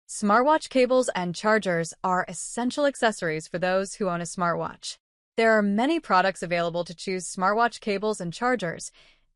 Smartwatch cables and chargers are essential accessories for those who own a smartwatch. There are many products available to choose smartwatch cables and chargers,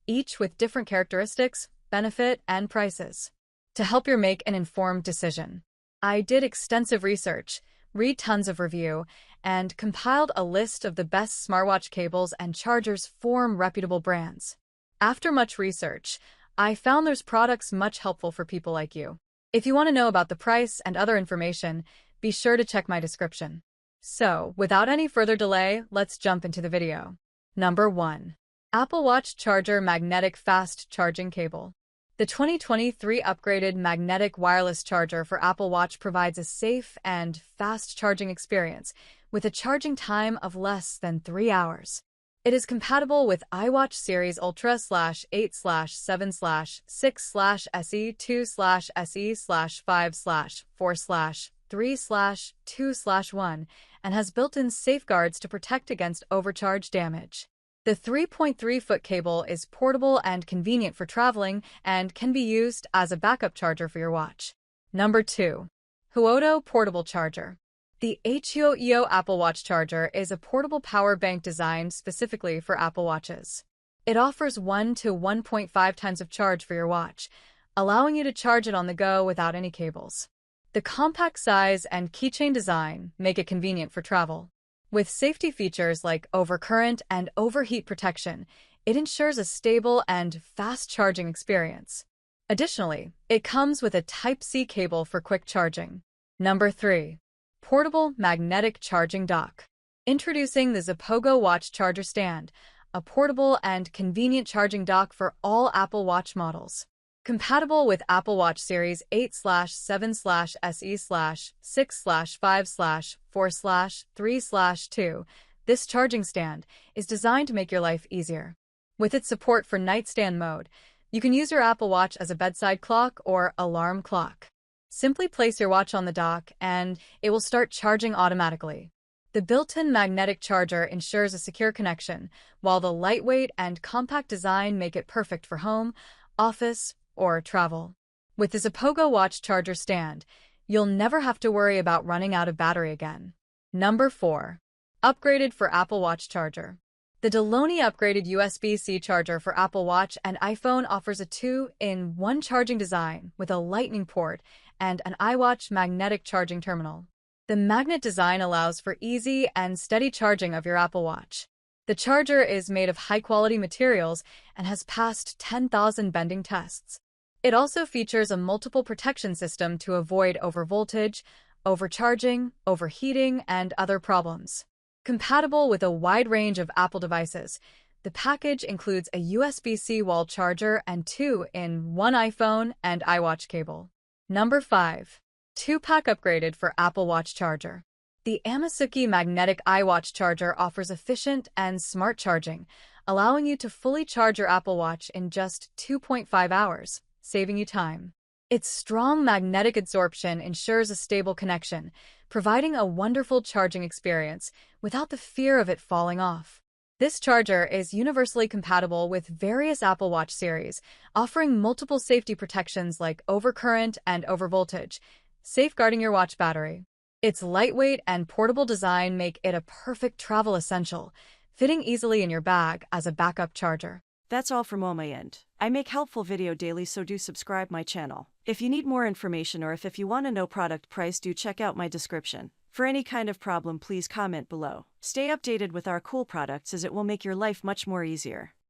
each with different characteristics, benefit, and prices. To help you make an informed decision, I did extensive research, read tons of review, and compiled a list of the best smartwatch cables and chargers from reputable brands. After much research, I found those products much helpful for people like you. If you want to know about the price and other information, be sure to check my description. So, without any further delay, let's jump into the video. Number 1. Apple Watch Charger Magnetic Fast Charging Cable. The 2023 upgraded magnetic wireless charger for Apple Watch provides a safe and fast charging experience with a charging time of less than 3 hours. It is compatible with iWatch Series Ultra/8/7/6/SE2/SE/5/4/3/2/1 and has built-in safeguards to protect against overcharge damage. The 3.3-foot cable is portable and convenient for traveling and can be used as a backup charger for your watch. Number 2. Huoto Portable Charger. The Huoto Apple Watch charger is a portable power bank designed specifically for Apple Watches. It offers 1 to 1.5 times of charge for your watch, allowing you to charge it on the go without any cables. The compact size and keychain design make it convenient for travel. With safety features like overcurrent and overheat protection, it ensures a stable and fast charging experience. Additionally, it comes with a Type-C cable for quick charging. Number 3. Portable Magnetic Charging Dock. Introducing the Zapogo Watch Charger Stand, a portable and convenient charging dock for all Apple Watch models. Compatible with Apple Watch Series 8/7/SE/6/5/4/3/2, this charging stand is designed to make your life easier. With its support for nightstand mode, you can use your Apple Watch as a bedside clock or alarm clock. Simply place your watch on the dock and it will start charging automatically. The built-in magnetic charger ensures a secure connection, while the lightweight and compact design make it perfect for home, office, or travel. With the Zapogo Watch Charger Stand, you'll never have to worry about running out of battery again. Number 4. Upgraded for Apple Watch Charger. The Delony upgraded USB-C charger for Apple Watch and iPhone offers a 2-in-1 charging design with a Lightning port and an iWatch magnetic charging terminal. The magnet design allows for easy and steady charging of your Apple Watch. The charger is made of high-quality materials and has passed 10,000 bending tests. It also features a multiple protection system to avoid overvoltage, overcharging, overheating, and other problems. Compatible with a wide range of Apple devices, the package includes a USB-C wall charger and 2-in-1 iPhone and iWatch cable. Number 5. 2-pack upgraded for Apple Watch charger. The Amasuki magnetic iWatch charger offers efficient and smart charging, allowing you to fully charge your Apple Watch in just 2.5 hours, saving you time. Its strong magnetic absorption ensures a stable connection, providing a wonderful charging experience without the fear of it falling off. This charger is universally compatible with various Apple Watch series, offering multiple safety protections like overcurrent and overvoltage, safeguarding your watch battery. Its lightweight and portable design make it a perfect travel essential, fitting easily in your bag as a backup charger. That's all from my end. I make helpful video daily, so do subscribe my channel. If you need more information or if you want to know product price, do check out my description. For any kind of problem, please comment below. Stay updated with our cool products as it will make your life much more easier.